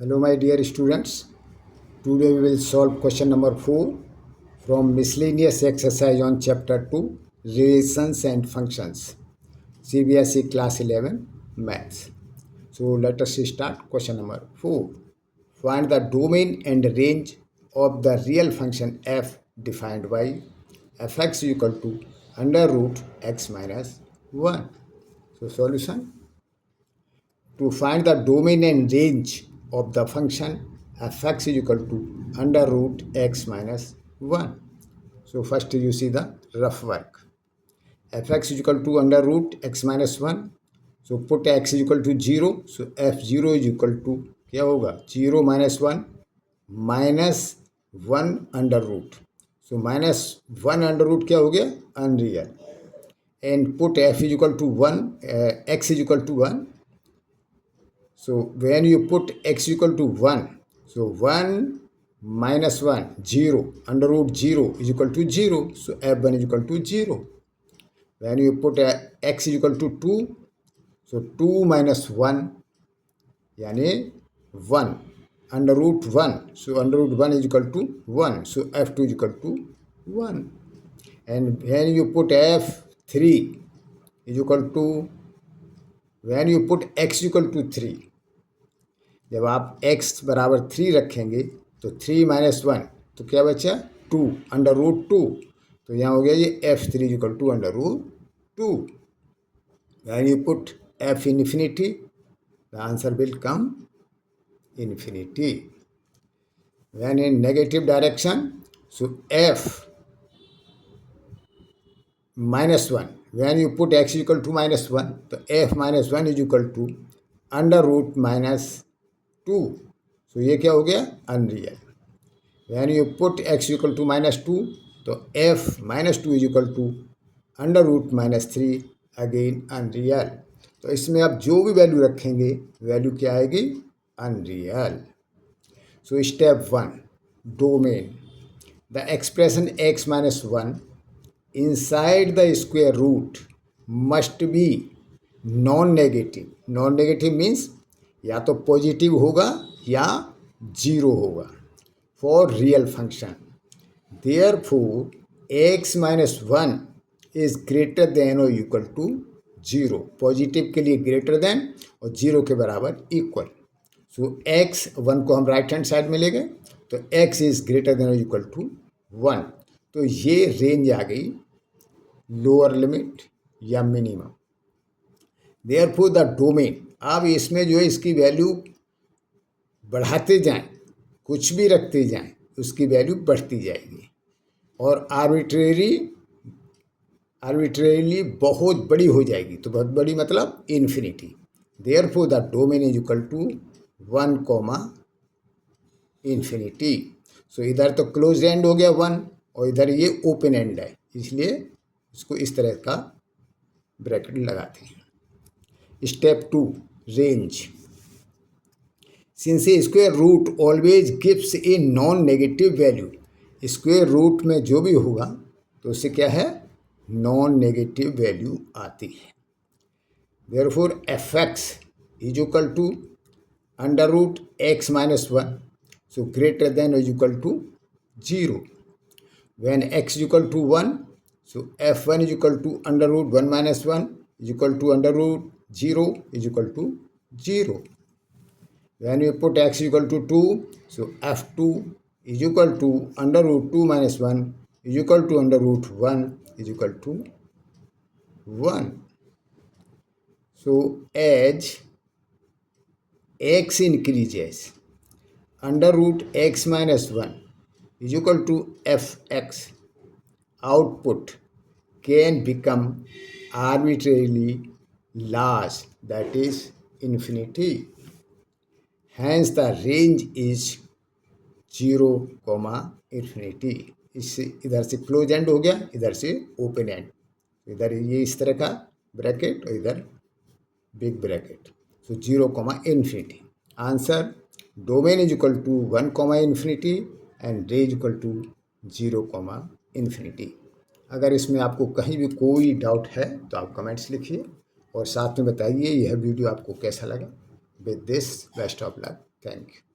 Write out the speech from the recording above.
Hello my dear students, today we will solve question number 4 from miscellaneous exercise on chapter 2 relations and functions CBSE class 11 maths. So let us start question number 4. Find the domain and range of the real function f defined by fx equal to under root x minus 1. So solution: to find the domain and range of the function fx is equal to under root x minus 1. So first you see the rough work. Fx is equal to under root x minus 1. So put x is equal to 0. So f0 is equal to क्या होगा 0 minus 1 minus 1 under root. So minus 1 under root क्या हो गया unreal. And put f is equal to 1, x is equal to 1. So when you put x equal to 1, so 1 minus 1, 0, under root 0 is equal to 0. So f1 is equal to 0. When you put x is equal to 2, so 2 minus 1, yani 1, under root 1. So under root 1 is equal to 1. So f2 is equal to 1. And when you put f3 is equal to, when you put x equal to 3, जब आप x बराबर 3 रखेंगे तो 3 minus 1 तो क्या बचा 2 under root 2. तो यहाँ हो गया ये f3 equal to under root 2. When you put f infinity the answer will come infinity. When in negative direction so f minus 1. When you put x equal to minus 1 तो f minus 1 is equal to under root minus 2. So ये क्या हो गया unreal. When you put x equal to minus 2 तो f minus 2 is equal to under root minus 3 again unreal. तो इसमें आप जो भी वैल्यू रखेंगे वैल्यू क्या आएगी unreal. So step 1 domain. The expression x minus 1 inside the square root must be non negative. Non negative means या तो पॉजिटिव होगा या जीरो होगा for real function. Therefore x minus 1 is greater than और equal to 0. Positive के लिए greater than और 0 के बराबर इक्वल. सो एक्स 1 को हम राइट हैंड साइड में ले गए तो एक्स इज ग्रेटर देन और इक्वल टू 1. तो ये रेंज आ गई लोअर लिमिट या मिनिमम. Therefore the domain. अब इसमें जो है इसकी वैल्यू बढ़ाते जाएं, कुछ भी रखते जाएं, उसकी वैल्यू बढ़ती जाएगी और आर्बिट्रेरीली बहुत बड़ी हो जाएगी. तो बहुत बड़ी मतलब infinity. Therefore the domain is equal to 1, infinity. So इधर तो क्लोज एंड हो गया 1 और इधर ये ओपन एंड है, इसलिए इसको इस तरह का ब्रैकेट लगाते हैं. Step 2 range. Since a square root always gives a non negative value. Square root में जो भी होगा तो उससे क्या है नॉन नेगेटिव वैल्यू आती है. Therefore f x is equal to under root x minus 1. So greater than is equal to 0. When x is equal to 1 so f1 is equal to under root 1 minus 1 is equal to under root 0 is equal to 0. When you put x equal to 2, so f2 is equal to under root 2 minus 1 is equal to under root 1 is equal to 1. So as x increases, under root x minus 1 is equal to fx. Output can become arbitrarily large, that is infinity. Hence the range is 0, infinity. इससे इधर से close and हो गया, इधर से open and. इधर ये इस तरह का ब्रैकेट और इधर big bracket. So 0, infinity. Answer domain is equal to 1, infinity and range equal to 0, infinity. अगर इसमें आपको कहीं भी कोई डाउट है तो आप कमेंट्स लिखिए और साथ में बताइए यह वीडियो आपको कैसा लगा. With this best of luck. Thank you.